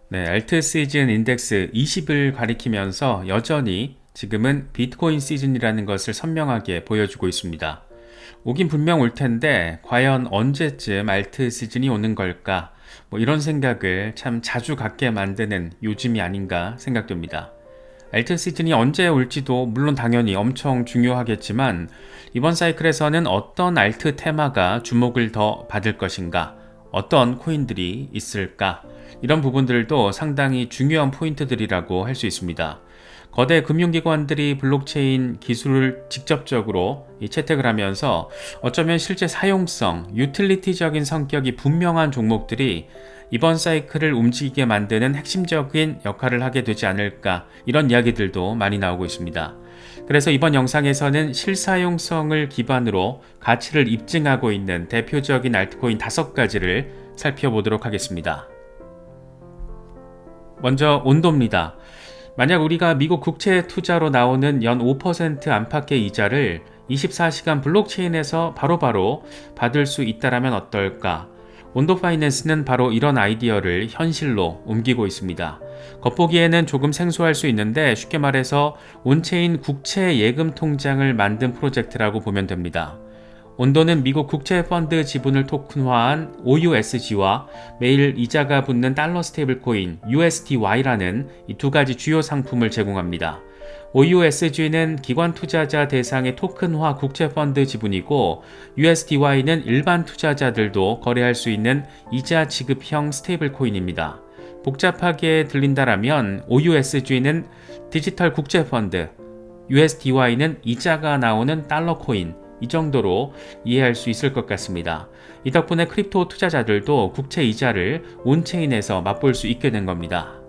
네, 알트 시즌 인덱스 20을 가리키면서 여전히 지금은 비트코인 시즌이라는 것을 선명하게 보여주고 있습니다. 오긴 분명 올 텐데 과연 언제쯤 알트 시즌이 오는 걸까? 이런 생각을 참 자주 갖게 만드는 요즘이 아닌가 생각됩니다. 알트 시즌이 언제 올지도 물론 당연히 엄청 중요하겠지만 이번 사이클에서는 어떤 알트 테마가 주목을 더 받을 것인가? 어떤 코인들이 있을까? 이런 부분들도 상당히 중요한 포인트들이라고 할 수 있습니다. 거대 금융기관들이 블록체인 기술을 직접적으로 채택을 하면서 어쩌면 실제 사용성, 유틸리티적인 성격이 분명한 종목들이 이번 사이클을 움직이게 만드는 핵심적인 역할을 하게 되지 않을까, 이런 이야기들도 많이 나오고 있습니다. 그래서 이번 영상에서는 실사용성을 기반으로 가치를 입증하고 있는 대표적인 알트코인 5가지를 살펴보도록 하겠습니다. 먼저 온도입니다. 만약 우리가 미국 국채 투자로 나오는 연 5% 안팎의 이자를 24시간 블록체인에서 바로바로 받을 수 있다면 어떨까? 온도 파이낸스는 바로 이런 아이디어를 현실로 옮기고 있습니다. 겉보기에는 조금 생소할 수 있는데 쉽게 말해서 온체인 국채 예금 통장을 만든 프로젝트라고 보면 됩니다. 온도는 미국 국채펀드 지분을 토큰화한 OUSG와 매일 이자가 붙는 달러 스테이블 코인 USDY라는 이 두 가지 주요 상품을 제공합니다. OUSG는 기관 투자자 대상의 토큰화 국채펀드 지분이고 USDY는 일반 투자자들도 거래할 수 있는 이자 지급형 스테이블 코인입니다. 복잡하게 들린다라면 OUSG는 디지털 국채펀드, USDY는 이자가 나오는 달러 코인, 이 정도로 이해할 수 있을 것 같습니다. 이 덕분에 크립토 투자자들도 국채 이자를 온체인에서 맛볼 수 있게 된 겁니다.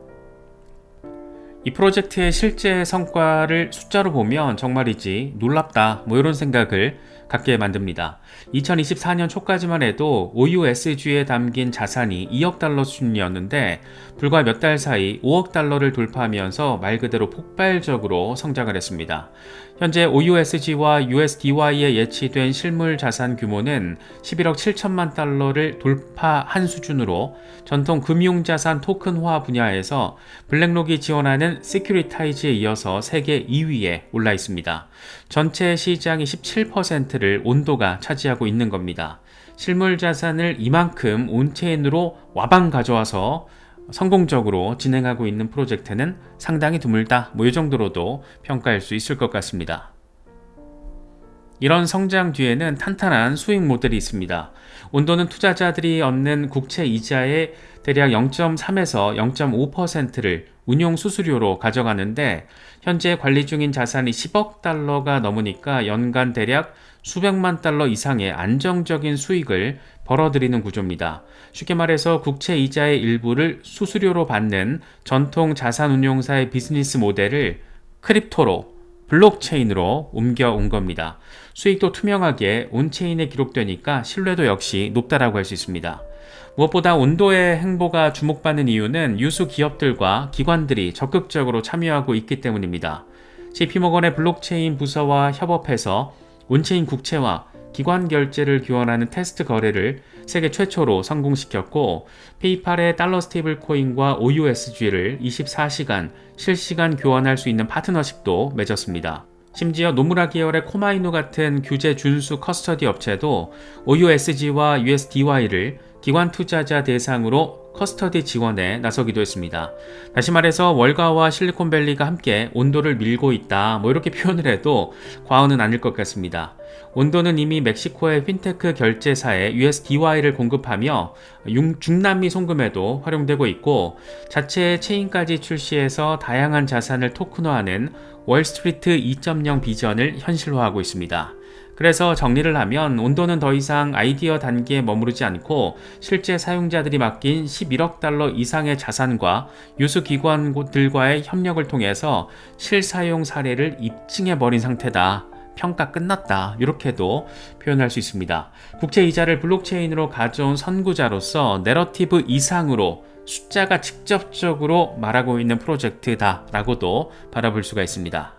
이 프로젝트의 실제 성과를 숫자로 보면 정말이지 놀랍다, 이런 생각을 갖게 만듭니다. 2024년 초까지만 해도 OUSG에 담긴 자산이 2억 달러 수준이었는데 불과 몇 달 사이 5억 달러를 돌파하면서 말 그대로 폭발적으로 성장을 했습니다. 현재 OUSG와 USDY에 예치된 실물 자산 규모는 11억 7천만 달러를 돌파한 수준으로 전통 금융자산 토큰화 분야에서 블랙록이 지원하는 시큐리타이즈에 이어서 세계 2위에 올라 있습니다. 전체 시장의 17%를 온도가 차지하고 있는 겁니다. 실물 자산을 이만큼 온체인으로 와방 가져와서 성공적으로 진행하고 있는 프로젝트는 상당히 드물다, 이 정도로도 평가할 수 있을 것 같습니다. 이런 성장 뒤에는 탄탄한 수익 모델이 있습니다. 온도는 투자자들이 얻는 국채 이자의 대략 0.3에서 0.5%를 운용 수수료로 가져가는데 현재 관리 중인 자산이 10억 달러가 넘으니까 연간 대략 수백만 달러 이상의 안정적인 수익을 벌어들이는 구조입니다. 쉽게 말해서 국채 이자의 일부를 수수료로 받는 전통 자산운용사의 비즈니스 모델을 크립토로, 블록체인으로 옮겨온 겁니다. 수익도 투명하게 온체인에 기록되니까 신뢰도 역시 높다라고 할 수 있습니다. 무엇보다 온도의 행보가 주목받는 이유는 유수 기업들과 기관들이 적극적으로 참여하고 있기 때문입니다. JP모건의 블록체인 부서와 협업해서 온체인 국채와 기관 결제를 교환하는 테스트 거래를 세계 최초로 성공시켰고 페이팔의 달러 스테이블 코인과 OUSG를 24시간 실시간 교환할 수 있는 파트너십도 맺었습니다. 심지어 노무라 계열의 코마이노 같은 규제 준수 커스터디 업체도 OUSG와 USDY를 기관 투자자 대상으로 커스터디 지원에 나서기도 했습니다. 다시 말해서 월가와 실리콘밸리가 함께 온도를 밀고 있다, 이렇게 표현을 해도 과언은 아닐 것 같습니다. 온도는 이미 멕시코의 핀테크 결제사에 USDY를 공급하며 중남미 송금에도 활용되고 있고 자체 체인까지 출시해서 다양한 자산을 토큰화하는 월스트리트 2.0 비전을 현실화하고 있습니다. 그래서 정리를 하면 온도는 더 이상 아이디어 단계에 머무르지 않고 실제 사용자들이 맡긴 11억 달러 이상의 자산과 유수기관들과의 협력을 통해서 실사용 사례를 입증해버린 상태다. 평가 끝났다, 이렇게도 표현할 수 있습니다. 국채 이자를 블록체인으로 가져온 선구자로서 내러티브 이상으로 숫자가 직접적으로 말하고 있는 프로젝트다 라고도 바라볼 수가 있습니다.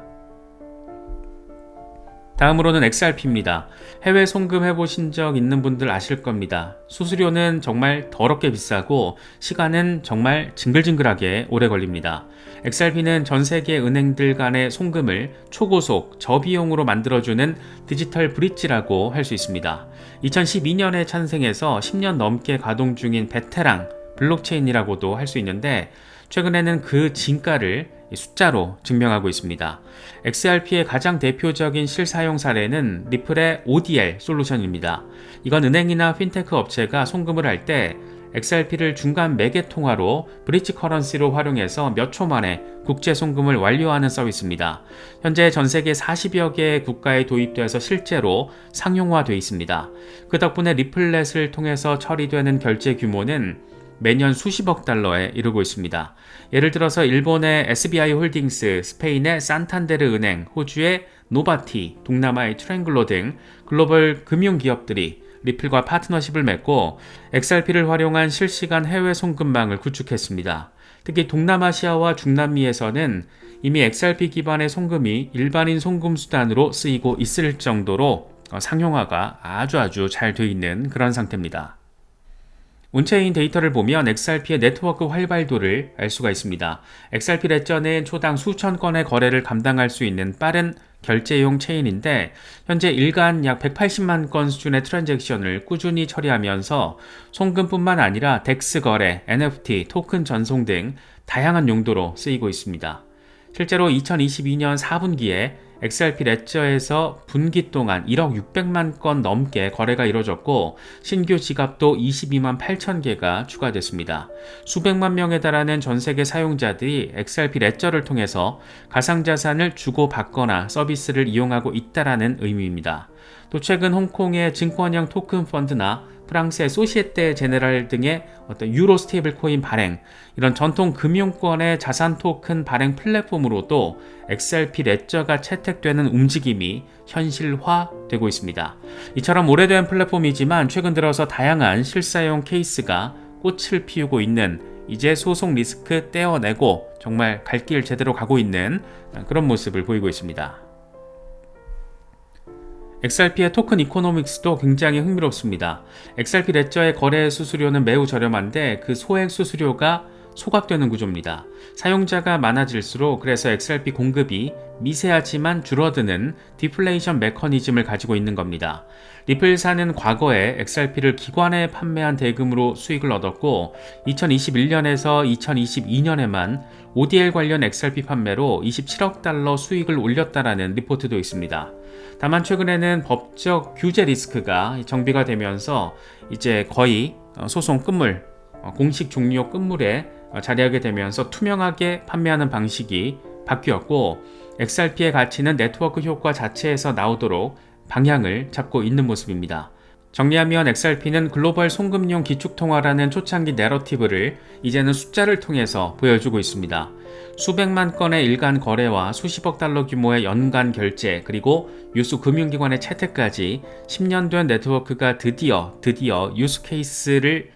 다음으로는 XRP입니다. 해외 송금해 보신 적 있는 분들 아실 겁니다. 수수료는 정말 더럽게 비싸고 시간은 정말 징글징글하게 오래 걸립니다. XRP는 전 세계 은행들 간의 송금을 초고속, 저비용으로 만들어주는 디지털 브릿지라고 할 수 있습니다. 2012년에 찬생해서 10년 넘게 가동 중인 베테랑 블록체인이라고도 할 수 있는데 최근에는 그 진가를 숫자로 증명하고 있습니다. XRP의 가장 대표적인 실사용 사례는 리플의 ODL 솔루션입니다. 이건 은행이나 핀테크 업체가 송금을 할 때 XRP를 중간 매개 통화로 브릿지 커런시로 활용해서 몇 초 만에 국제 송금을 완료하는 서비스입니다. 현재 전 세계 40여 개 국가에 도입되어서 실제로 상용화되어 있습니다. 그 덕분에 리플렛을 통해서 처리되는 결제 규모는 매년 수십억 달러에 이르고 있습니다. 예를 들어서 일본의 SBI 홀딩스, 스페인의 산탄데르 은행, 호주의 노바티, 동남아의 트랭글로 등 글로벌 금융기업들이 리플과 파트너십을 맺고 XRP를 활용한 실시간 해외 송금망을 구축했습니다. 특히 동남아시아와 중남미에서는 이미 XRP 기반의 송금이 일반인 송금 수단으로 쓰이고 있을 정도로 상용화가 아주 잘 되어 있는 그런 상태입니다. 온체인 데이터를 보면 XRP의 네트워크 활발도를 알 수가 있습니다. XRP 레저는 초당 수천 건의 거래를 감당할 수 있는 빠른 결제용 체인인데 현재 일간 약 180만 건 수준의 트랜잭션을 꾸준히 처리하면서 송금뿐만 아니라 덱스 거래, NFT, 토큰 전송 등 다양한 용도로 쓰이고 있습니다. 실제로 2022년 4분기에 XRP 레저에서 분기 동안 1억 600만 건 넘게 거래가 이루어졌고 신규 지갑도 22만 8천 개가 추가됐습니다. 수백만 명에 달하는 전 세계 사용자들이 XRP 레저를 통해서 가상자산을 주고받거나 서비스를 이용하고 있다는 의미입니다. 또 최근 홍콩의 증권형 토큰 펀드나 프랑스의 소시에테 제네랄 등의 어떤 유로 스테이블 코인 발행, 이런 전통 금융권의 자산 토큰 발행 플랫폼으로도 XRP 레저가 채택되는 움직임이 현실화되고 있습니다. 이처럼 오래된 플랫폼이지만 최근 들어서 다양한 실사용 케이스가 꽃을 피우고 있는, 이제 소송 리스크 떼어내고 정말 갈 길 제대로 가고 있는 그런 모습을 보이고 있습니다. XRP의 토큰 이코노믹스도 굉장히 흥미롭습니다. XRP 레저의 거래 수수료는 매우 저렴한데 그 소액 수수료가 소각되는 구조입니다. 사용자가 많아질수록 그래서 XRP 공급이 미세하지만 줄어드는 디플레이션 메커니즘을 가지고 있는 겁니다. 리플사는 과거에 XRP를 기관에 판매한 대금으로 수익을 얻었고 2021년에서 2022년에만 ODL 관련 XRP 판매로 27억 달러 수익을 올렸다라는 리포트도 있습니다. 다만 최근에는 법적 규제 리스크가 정비가 되면서 이제 거의 소송 끝물, 공식 종료 끝물에 자리하게 되면서 투명하게 판매하는 방식이 바뀌었고 XRP의 가치는 네트워크 효과 자체에서 나오도록 방향을 잡고 있는 모습입니다. 정리하면 XRP는 글로벌 송금용 기축통화라는 초창기 내러티브를 이제는 숫자를 통해서 보여주고 있습니다. 수백만 건의 일간 거래와 수십억 달러 규모의 연간 결제, 그리고 유수 금융기관의 채택까지 10년 된 네트워크가 드디어 유스 케이스를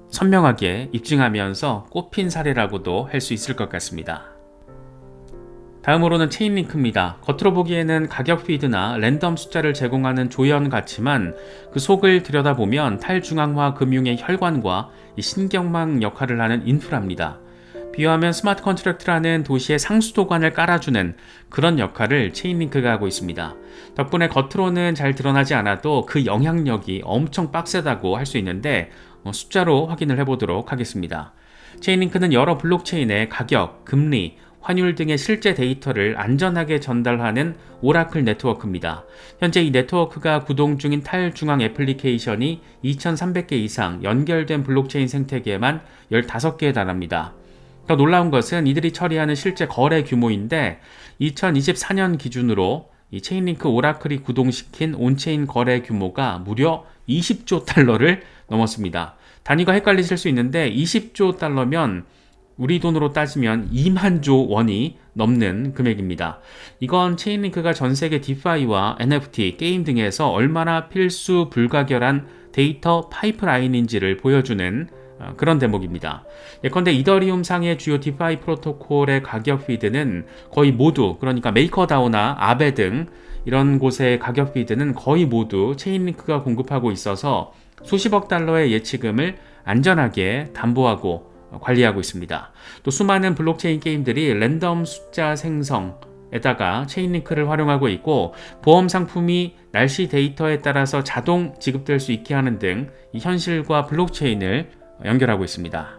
선명하게 입증하면서 꼽힌 사례라고도 할 수 있을 것 같습니다. 다음으로는 체인링크입니다. 겉으로 보기에는 가격 피드나 랜덤 숫자를 제공하는 조연 같지만 그 속을 들여다보면 탈중앙화 금융의 혈관과 신경망 역할을 하는 인프라입니다. 비유하면 스마트 컨트랙트라는 도시의 상수도관을 깔아주는 그런 역할을 체인링크가 하고 있습니다. 덕분에 겉으로는 잘 드러나지 않아도 그 영향력이 엄청 빡세다고 할 수 있는데 숫자로 확인을 해보도록 하겠습니다. 체인링크는 여러 블록체인의 가격, 금리, 환율 등의 실제 데이터를 안전하게 전달하는 오라클 네트워크입니다. 현재 이 네트워크가 구동 중인 탈중앙 애플리케이션이 2,300개 이상 연결된 블록체인 생태계에만 15개에 달합니다. 더 놀라운 것은 이들이 처리하는 실제 거래 규모인데 2024년 기준으로 이 체인링크 오라클이 구동시킨 온체인 거래 규모가 무려 20조 달러를 넘었습니다. 단위가 헷갈리실 수 있는데 20조 달러면 우리 돈으로 따지면 2만 조 원이 넘는 금액입니다. 이건 체인링크가 전 세계 디파이와 NFT, 게임 등에서 얼마나 필수 불가결한 데이터 파이프라인인지를 보여주는 그런 대목입니다. 예컨대 이더리움 상의 주요 디파이 프로토콜의 가격 피드는 거의 모두, 그러니까 메이커다오나 아베 등 이런 곳의 가격 피드는 거의 모두 체인링크가 공급하고 있어서 수십억 달러의 예치금을 안전하게 담보하고 관리하고 있습니다. 또 수많은 블록체인 게임들이 랜덤 숫자 생성에다가 체인링크를 활용하고 있고, 보험 상품이 날씨 데이터에 따라서 자동 지급될 수 있게 하는 등 이 현실과 블록체인을 연결하고 있습니다.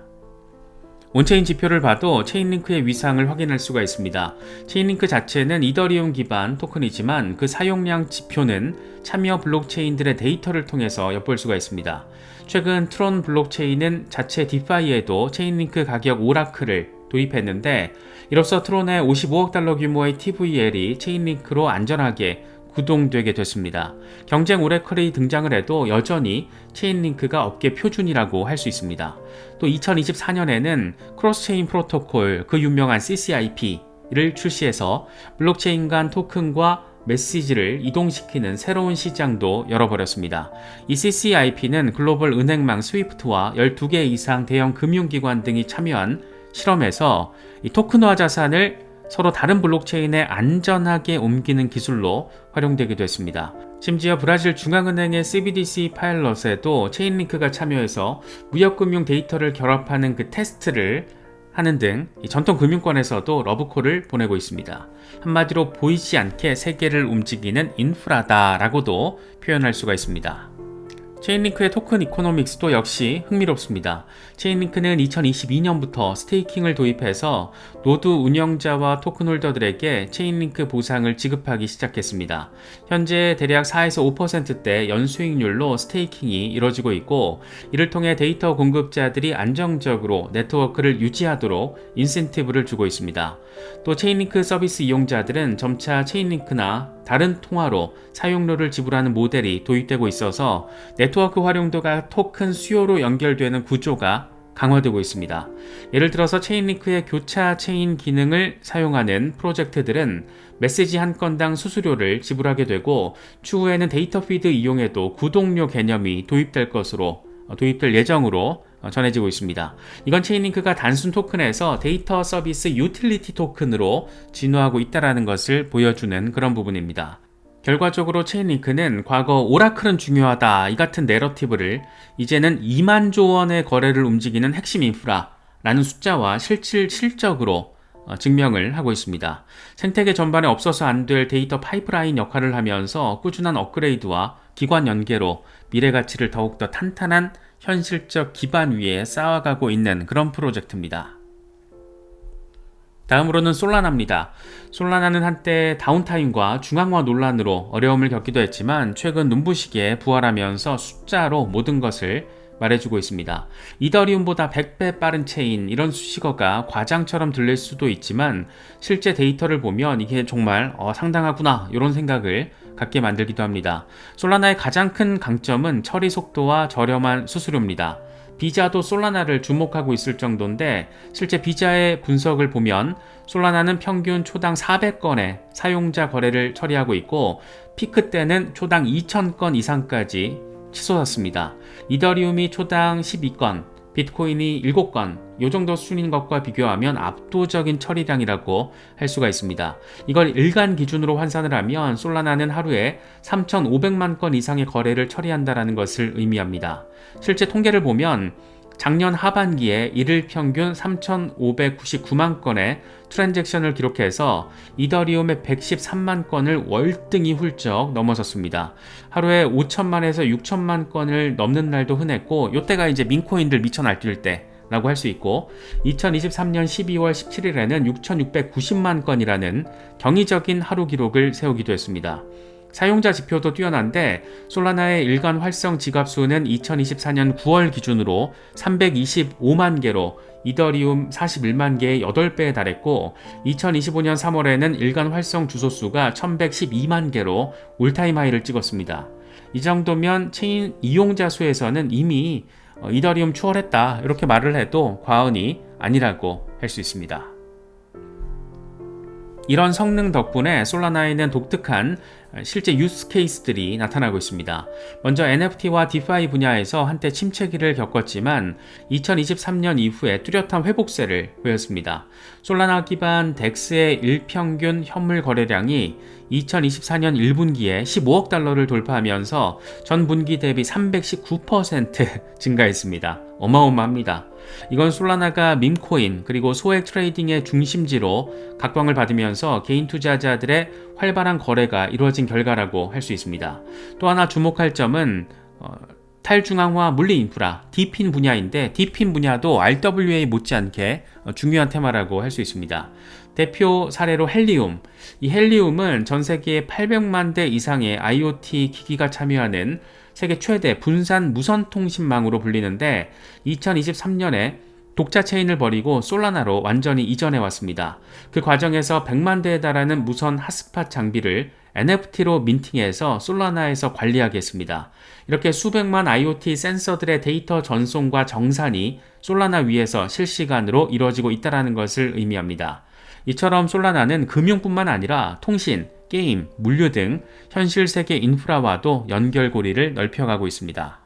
온체인 지표를 봐도 체인링크의 위상을 확인할 수가 있습니다. 체인링크 자체는 이더리움 기반 토큰이지만 그 사용량 지표는 참여 블록체인들의 데이터를 통해서 엿볼 수가 있습니다. 최근 트론 블록체인은 자체 디파이에도 체인링크 가격 오라클을 도입했는데, 이로써 트론의 55억 달러 규모의 TVL이 체인링크로 안전하게 구동되게 됐습니다. 경쟁 오래클이 등장을 해도 여전히 체인링크가 업계 표준이라고 할 수 있습니다. 또 2024년에는 크로스체인 프로토콜, 그 유명한 CCIP를 출시해서 블록체인 간 토큰과 메시지를 이동시키는 새로운 시장도 열어버렸습니다. 이 CCIP는 글로벌 은행망 스위프트와 12개 이상 대형 금융기관 등이 참여한 실험에서 이 토큰화 자산을 서로 다른 블록체인에 안전하게 옮기는 기술로 활용되기도 했습니다. 심지어 브라질 중앙은행의 CBDC 파일럿에도 체인링크가 참여해서 무역금융 데이터를 결합하는 그 테스트를 하는 등 전통 금융권에서도 러브콜을 보내고 있습니다. 한마디로 보이지 않게 세계를 움직이는 인프라다라고도 표현할 수가 있습니다. 체인링크의 토큰 이코노믹스도 역시 흥미롭습니다. 체인링크는 2022년부터 스테이킹을 도입해서 노드 운영자와 토큰 홀더들에게 체인링크 보상을 지급하기 시작했습니다. 현재 대략 4에서 5%대 연수익률로 스테이킹이 이뤄지고 있고, 이를 통해 데이터 공급자들이 안정적으로 네트워크를 유지하도록 인센티브를 주고 있습니다. 또 체인링크 서비스 이용자들은 점차 체인링크나 다른 통화로 사용료를 지불하는 모델이 도입되고 있어서 네트워크 활용도가 토큰 수요로 연결되는 구조가 강화되고 있습니다. 예를 들어서 체인링크의 교차 체인 기능을 사용하는 프로젝트들은 메시지 한 건당 수수료를 지불하게 되고, 추후에는 데이터 피드 이용에도 구독료 개념이 도입될 예정으로 전해지고 있습니다. 이건 체인링크가 단순 토큰에서 데이터 서비스 유틸리티 토큰으로 진화하고 있다는 것을 보여주는 그런 부분입니다. 결과적으로 체인링크는 과거 오라클은 중요하다 이 같은 내러티브를 이제는 2만조 원의 거래를 움직이는 핵심 인프라라는 숫자와 실질적으로 증명을 하고 있습니다. 생태계 전반에 없어서 안 될 데이터 파이프라인 역할을 하면서 꾸준한 업그레이드와 기관 연계로 미래 가치를 더욱더 탄탄한 현실적 기반 위에 쌓아가고 있는 그런 프로젝트입니다. 다음으로는 솔라나입니다. 솔라나는 한때 다운타임과 중앙화 논란으로 어려움을 겪기도 했지만 최근 눈부시게 부활하면서 숫자로 모든 것을 말해주고 있습니다. 이더리움보다 100배 빠른 체인, 이런 수식어가 과장처럼 들릴 수도 있지만 실제 데이터를 보면 이게 정말 상당하구나 이런 생각을 갖게 만들기도 합니다. 솔라나의 가장 큰 강점은 처리 속도와 저렴한 수수료입니다. 비자도 솔라나를 주목하고 있을 정도인데, 실제 비자의 분석을 보면 솔라나는 평균 초당 400건의 사용자 거래를 처리하고 있고, 피크 때는 초당 2000건 이상까지 치솟았습니다. 이더리움이 초당 12건, 비트코인이 7건, 이 정도 수준인 것과 비교하면 압도적인 처리량이라고 할 수가 있습니다. 이걸 일간 기준으로 환산을 하면 솔라나는 하루에 3,500만 건 이상의 거래를 처리한다는 것을 의미합니다. 실제 통계를 보면 작년 하반기에 일일 평균 3,599만 건의 트랜잭션을 기록해서 이더리움의 113만 건을 월등히 훌쩍 넘어섰습니다. 하루에 5천만에서 6천만 건을 넘는 날도 흔했고, 이때가 이제 민코인들 미쳐 날뛸 때 라고 할 수 있고, 2023년 12월 17일에는 6,690만 건이라는 경이적인 하루 기록을 세우기도 했습니다. 사용자 지표도 뛰어난데, 솔라나의 일간 활성 지갑 수는 2024년 9월 기준으로 325만 개로 이더리움 41만 개의 8배에 달했고, 2025년 3월에는 일간 활성 주소 수가 1112만 개로 올타임 하이를 찍었습니다. 이 정도면 체인 이용자 수에서는 이미 이더리움 추월했다 이렇게 말을 해도 과언이 아니라고 할 수 있습니다. 이런 성능 덕분에 솔라나에는 독특한 실제 유스 케이스들이 나타나고 있습니다. 먼저 NFT와 DeFi 분야에서 한때 침체기를 겪었지만 2023년 이후에 뚜렷한 회복세를 보였습니다. 솔라나 기반 덱스의 일평균 현물 거래량이 2024년 1분기에 15억 달러를 돌파하면서 전 분기 대비 319% 증가했습니다. 어마어마합니다. 이건 솔라나가 밈코인 그리고 소액 트레이딩의 중심지로 각광을 받으면서 개인 투자자들의 활발한 거래가 이루어진 결과라고 할 수 있습니다. 또 하나 주목할 점은 탈중앙화 물리 인프라, DePIN 분야인데 DePIN 분야도 RWA 못지않게 중요한 테마라고 할 수 있습니다. 대표 사례로 헬리움. 이 헬리움은 전 세계에 800만 대 이상의 IoT 기기가 참여하는 세계 최대 분산 무선 통신망으로 불리는데 2023년에 독자 체인을 버리고 솔라나로 완전히 이전해 왔습니다. 그 과정에서 100만 대에 달하는 무선 핫스팟 장비를 NFT로 민팅해서 솔라나에서 관리하게 했습니다. 이렇게 수백만 IoT 센서들의 데이터 전송과 정산이 솔라나 위에서 실시간으로 이루어지고 있다는 것을 의미합니다. 이처럼 솔라나는 금융뿐만 아니라 통신, 게임, 물류 등 현실 세계 인프라와도 연결고리를 넓혀가고 있습니다.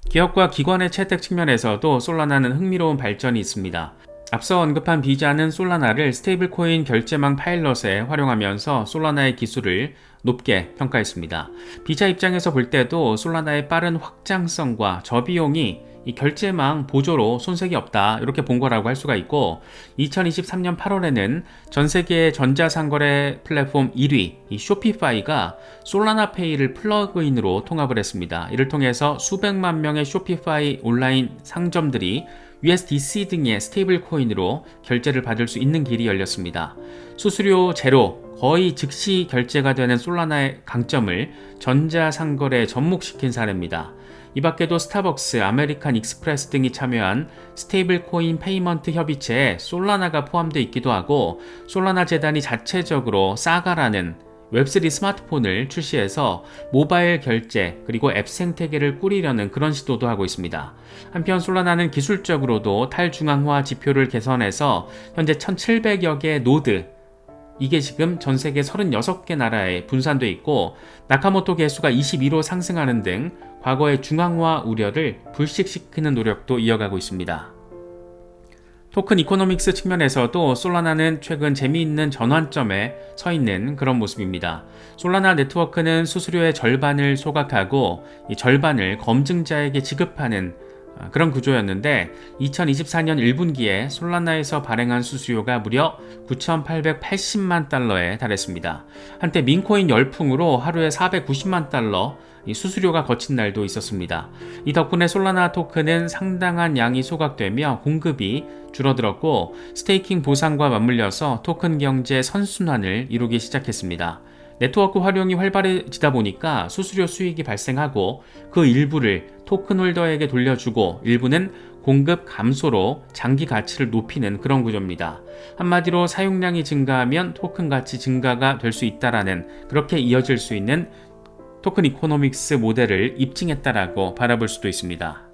기업과 기관의 채택 측면에서도 솔라나는 흥미로운 발전이 있습니다. 앞서 언급한 비자는 솔라나를 스테이블코인 결제망 파일럿에 활용하면서 솔라나의 기술을 높게 평가했습니다. 비자 입장에서 볼 때도 솔라나의 빠른 확장성과 저비용이 이 결제망 보조로 손색이 없다 이렇게 본 거라고 할 수가 있고 2023년 8월에는 전 세계의 전자상거래 플랫폼 1위 이 쇼피파이가 솔라나페이를 플러그인으로 통합을 했습니다. 이를 통해서 수백만 명의 쇼피파이 온라인 상점들이 USDC 등의 스테이블 코인으로 결제를 받을 수 있는 길이 열렸습니다. 수수료 제로, 거의 즉시 결제가 되는 솔라나의 강점을 전자상거래에 접목시킨 사례입니다. 이 밖에도 스타벅스, 아메리칸 익스프레스 등이 참여한 스테이블 코인 페이먼트 협의체에 솔라나가 포함되어 있기도 하고 솔라나 재단이 자체적으로 사가라는 웹3 스마트폰을 출시해서 모바일 결제 그리고 앱 생태계를 꾸리려는 그런 시도도 하고 있습니다. 한편 솔라나는 기술적으로도 탈중앙화 지표를 개선해서 현재 1700여 개의 노드 이게 지금 전 세계 36개 나라에 분산돼 있고 나카모토 개수가 22로 상승하는 등 과거의 중앙화 우려를 불식시키는 노력도 이어가고 있습니다. 토큰 이코노믹스 측면에서도 솔라나는 최근 재미있는 전환점에 서 있는 그런 모습입니다. 솔라나 네트워크는 수수료의 절반을 소각하고 이 절반을 검증자에게 지급하는 그런 구조였는데 2024년 1분기에 솔라나에서 발행한 수수료가 무려 9,880만 달러에 달했습니다. 한때 민코인 열풍으로 하루에 490만 달러 수수료가 거친 날도 있었습니다. 이 덕분에 솔라나 토큰은 상당한 양이 소각되며 공급이 줄어들었고 스테이킹 보상과 맞물려서 토큰 경제 선순환을 이루기 시작했습니다. 네트워크 활용이 활발해지다 보니까 수수료 수익이 발생하고 그 일부를 토큰 홀더에게 돌려주고 일부는 공급 감소로 장기 가치를 높이는 그런 구조입니다. 한마디로 사용량이 증가하면 토큰 가치 증가가 될 수 있다라는 그렇게 이어질 수 있는 토큰 이코노믹스 모델을 입증했다라고 바라볼 수도 있습니다.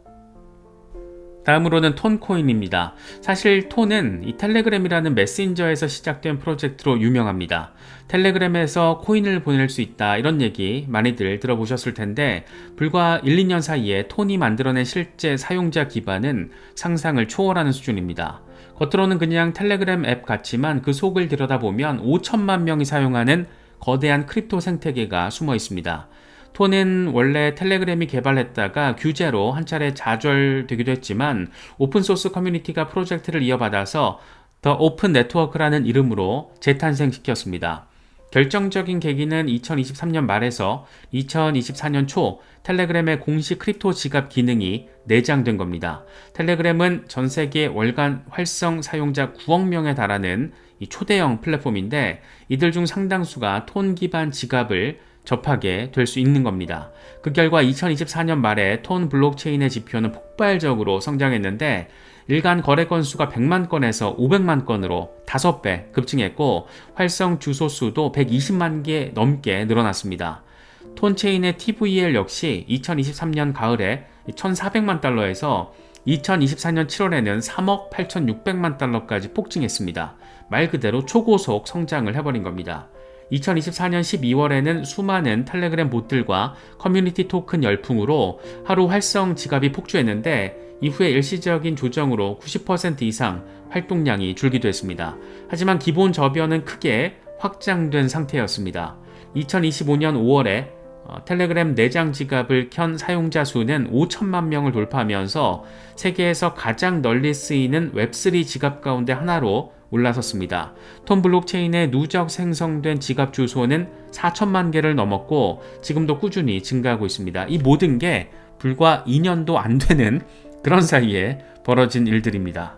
다음으로는 톤코인입니다. 사실 톤은 이 텔레그램이라는 메신저에서 시작된 프로젝트로 유명합니다. 텔레그램에서 코인을 보낼 수 있다 이런 얘기 많이들 들어보셨을 텐데 불과 1, 2년 사이에 톤이 만들어낸 실제 사용자 기반은 상상을 초월하는 수준입니다. 겉으로는 그냥 텔레그램 앱 같지만 그 속을 들여다보면 5천만 명이 사용하는 거대한 크립토 생태계가 숨어 있습니다. 톤은 원래 텔레그램이 개발했다가 규제로 한 차례 좌절되기도 했지만 오픈소스 커뮤니티가 프로젝트를 이어받아서 더 오픈 네트워크라는 이름으로 재탄생시켰습니다. 결정적인 계기는 2023년 말에서 2024년 초 텔레그램의 공식 크립토 지갑 기능이 내장된 겁니다. 텔레그램은 전 세계 월간 활성 사용자 9억 명에 달하는 이 초대형 플랫폼인데 이들 중 상당수가 톤 기반 지갑을 접하게 될 수 있는 겁니다. 그 결과 2024년 말에 톤 블록체인의 지표는 폭발적으로 성장했는데 일간 거래 건수가 100만 건에서 500만 건으로 5배 급증했고 활성 주소 수도 120만 개 넘게 늘어났습니다. 톤체인의 TVL 역시 2023년 가을에 1,400만 달러에서 2024년 7월에는 3억 8,600만 달러까지 폭증했습니다. 말 그대로 초고속 성장을 해버린 겁니다. 2024년 12월에는 수많은 텔레그램 봇들과 커뮤니티 토큰 열풍으로 하루 활성 지갑이 폭주했는데 이후에 일시적인 조정으로 90% 이상 활동량이 줄기도 했습니다. 하지만 기본 저변은 크게 확장된 상태였습니다. 2025년 5월에 텔레그램 내장 지갑을 켠 사용자 수는 5천만 명을 돌파하면서 세계에서 가장 널리 쓰이는 웹3 지갑 가운데 하나로 올라섰습니다. 톤 블록체인의 누적 생성된 지갑 주소는 4천만 개를 넘었고 지금도 꾸준히 증가하고 있습니다. 이 모든 게 불과 2년도 안 되는 그런 사이에 벌어진 일들입니다.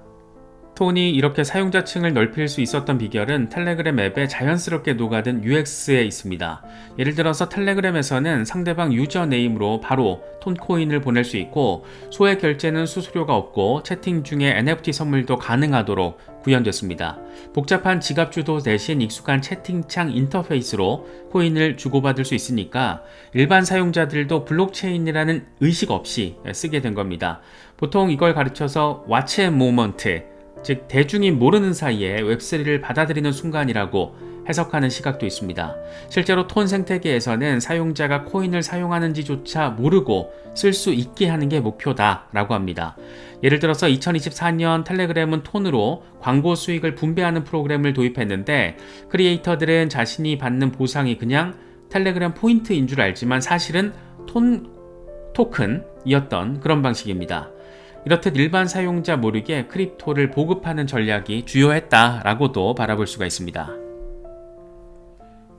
톤이 이렇게 사용자층을 넓힐 수 있었던 비결은 텔레그램 앱에 자연스럽게 녹아든 UX에 있습니다. 예를 들어서 텔레그램에서는 상대방 유저네임으로 바로 톤코인을 보낼 수 있고 소액 결제는 수수료가 없고 채팅 중에 NFT 선물도 가능하도록 구현됐습니다. 복잡한 지갑 주소 대신 익숙한 채팅창 인터페이스로 코인을 주고받을 수 있으니까 일반 사용자들도 블록체인이라는 의식 없이 쓰게 된 겁니다. 보통 이걸 가르쳐서 Watch a moment, 즉 대중이 모르는 사이에 웹3를 받아들이는 순간이라고 해석하는 시각도 있습니다. 실제로 톤 생태계에서는 사용자가 코인을 사용하는지조차 모르고 쓸 수 있게 하는 게 목표다라고 합니다. 예를 들어서 2024년 텔레그램은 톤으로 광고 수익을 분배하는 프로그램을 도입했는데 크리에이터들은 자신이 받는 보상이 그냥 텔레그램 포인트인 줄 알지만 사실은 톤 토큰이었던 그런 방식입니다. 이렇듯 일반 사용자 모르게 크립토를 보급하는 전략이 주요했다라고도 바라볼 수가 있습니다.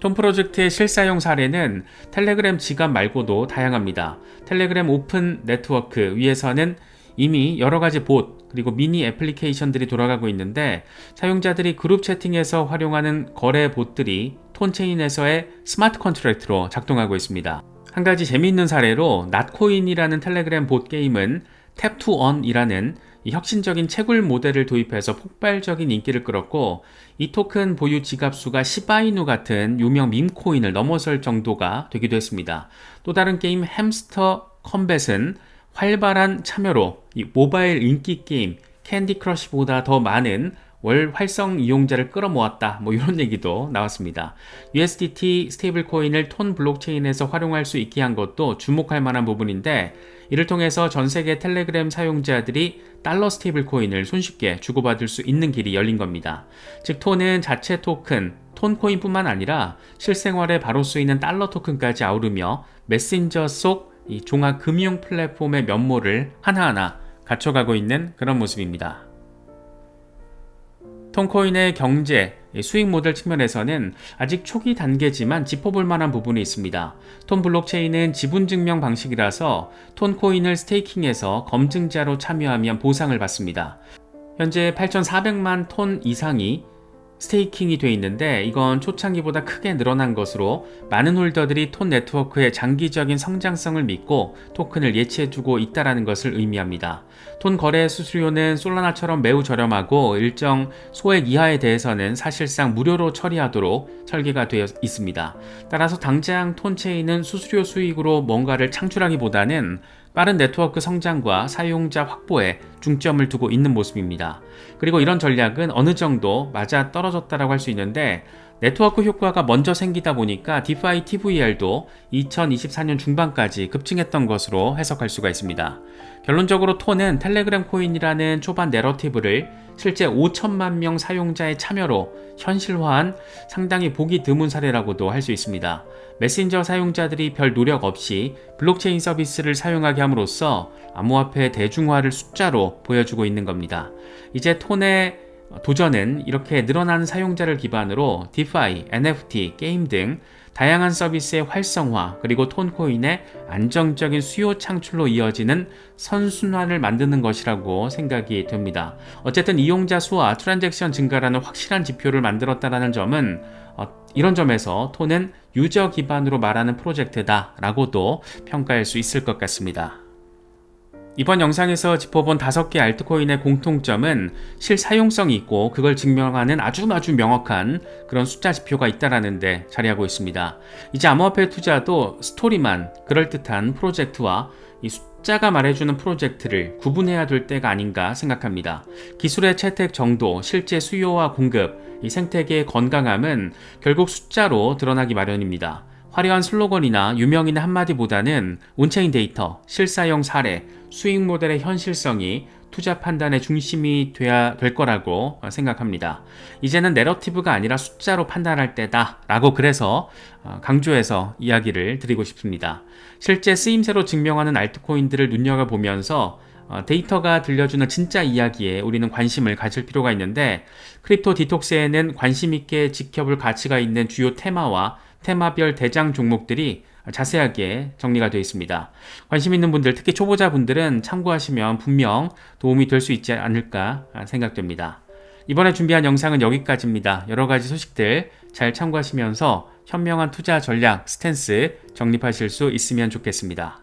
톤 프로젝트의 실사용 사례는 텔레그램 지갑 말고도 다양합니다. 텔레그램 오픈 네트워크 위에서는 이미 여러가지 봇 그리고 미니 애플리케이션들이 돌아가고 있는데 사용자들이 그룹 채팅에서 활용하는 거래 봇들이 톤체인에서의 스마트 컨트랙트로 작동하고 있습니다. 한 가지 재미있는 사례로 낫코인이라는 텔레그램 봇 게임은 탭투언이라는 혁신적인 채굴 모델을 도입해서 폭발적인 인기를 끌었고 이 토큰 보유 지갑 수가 시바이누 같은 유명 밈코인을 넘어설 정도가 되기도 했습니다. 또 다른 게임 햄스터 컴뱃은 활발한 참여로 이 모바일 인기 게임 캔디 크러쉬보다 더 많은 월 활성 이용자를 끌어모았다. 이런 얘기도 나왔습니다. USDT 스테이블 코인을 톤 블록체인에서 활용할 수 있게 한 것도 주목할 만한 부분인데 이를 통해서 전 세계 텔레그램 사용자들이 달러 스테이블 코인을 손쉽게 주고받을 수 있는 길이 열린 겁니다. 즉 톤은 자체 토큰, 톤코인뿐만 아니라 실생활에 바로 쓰이는 달러 토큰까지 아우르며 메신저 속 이 종합 금융 플랫폼의 면모를 하나하나 갖춰가고 있는 그런 모습입니다. 톤코인의 경제, 수익 모델 측면에서는 아직 초기 단계지만 짚어볼 만한 부분이 있습니다. 톤 블록체인은 지분 증명 방식이라서 톤코인을 스테이킹해서 검증자로 참여하면 보상을 받습니다. 현재 8,400만 톤 이상이 스테이킹이 돼 있는데 이건 초창기보다 크게 늘어난 것으로 많은 홀더들이 톤 네트워크의 장기적인 성장성을 믿고 토큰을 예치해주고 있다는 것을 의미합니다. 톤 거래 수수료는 솔라나처럼 매우 저렴하고 일정 소액 이하에 대해서는 사실상 무료로 처리하도록 설계가 되어 있습니다. 따라서 당장 톤체인은 수수료 수익으로 뭔가를 창출하기보다는 빠른 네트워크 성장과 사용자 확보에 중점을 두고 있는 모습입니다. 그리고 이런 전략은 어느 정도 맞아 떨어졌다고 할 수 있는데 네트워크 효과가 먼저 생기다 보니까 디파이 TVR도 2024년 중반까지 급증했던 것으로 해석할 수가 있습니다. 결론적으로 톤은 텔레그램 코인이라는 초반 내러티브를 실제 5천만 명 사용자의 참여로 현실화한 상당히 보기 드문 사례라고도 할 수 있습니다. 메신저 사용자들이 별 노력 없이 블록체인 서비스를 사용하게 함으로써 암호화폐 대중화를 숫자로 보여주고 있는 겁니다. 이제 톤의 도전은 이렇게 늘어난 사용자를 기반으로 디파이, NFT, 게임 등 다양한 서비스의 활성화 그리고 톤코인의 안정적인 수요 창출로 이어지는 선순환을 만드는 것이라고 생각이 됩니다. 어쨌든 이용자 수와 트랜잭션 증가라는 확실한 지표를 만들었다는 점은 이런 점에서 톤은 유저 기반으로 말하는 프로젝트다 라고도 평가할 수 있을 것 같습니다. 이번 영상에서 짚어본 5개 알트코인의 공통점은 실사용성이 있고 그걸 증명하는 아주 명확한 그런 숫자 지표가 있다는 데 자리하고 있습니다. 이제 암호화폐 투자도 스토리만 그럴듯한 프로젝트와 이 숫자가 말해주는 프로젝트를 구분해야 될 때가 아닌가 생각합니다. 기술의 채택 정도, 실제 수요와 공급, 이 생태계의 건강함은 결국 숫자로 드러나기 마련입니다. 화려한 슬로건이나 유명인의 한마디보다는 온체인 데이터, 실사용 사례, 수익 모델의 현실성이 투자 판단의 중심이 돼야 될 거라고 생각합니다. 이제는 내러티브가 아니라 숫자로 판단할 때다 라고 그래서 강조해서 이야기를 드리고 싶습니다. 실제 쓰임새로 증명하는 알트코인들을 눈여겨보면서 데이터가 들려주는 진짜 이야기에 우리는 관심을 가질 필요가 있는데, 크립토 디톡스에는 관심 있게 지켜볼 가치가 있는 주요 테마와 테마별 대장 종목들이 자세하게 정리가 되어 있습니다. 관심 있는 분들, 특히 초보자분들은 참고하시면 분명 도움이 될 수 있지 않을까 생각됩니다. 이번에 준비한 영상은 여기까지입니다. 여러 가지 소식들 잘 참고하시면서 현명한 투자 전략, 스탠스 정립하실 수 있으면 좋겠습니다.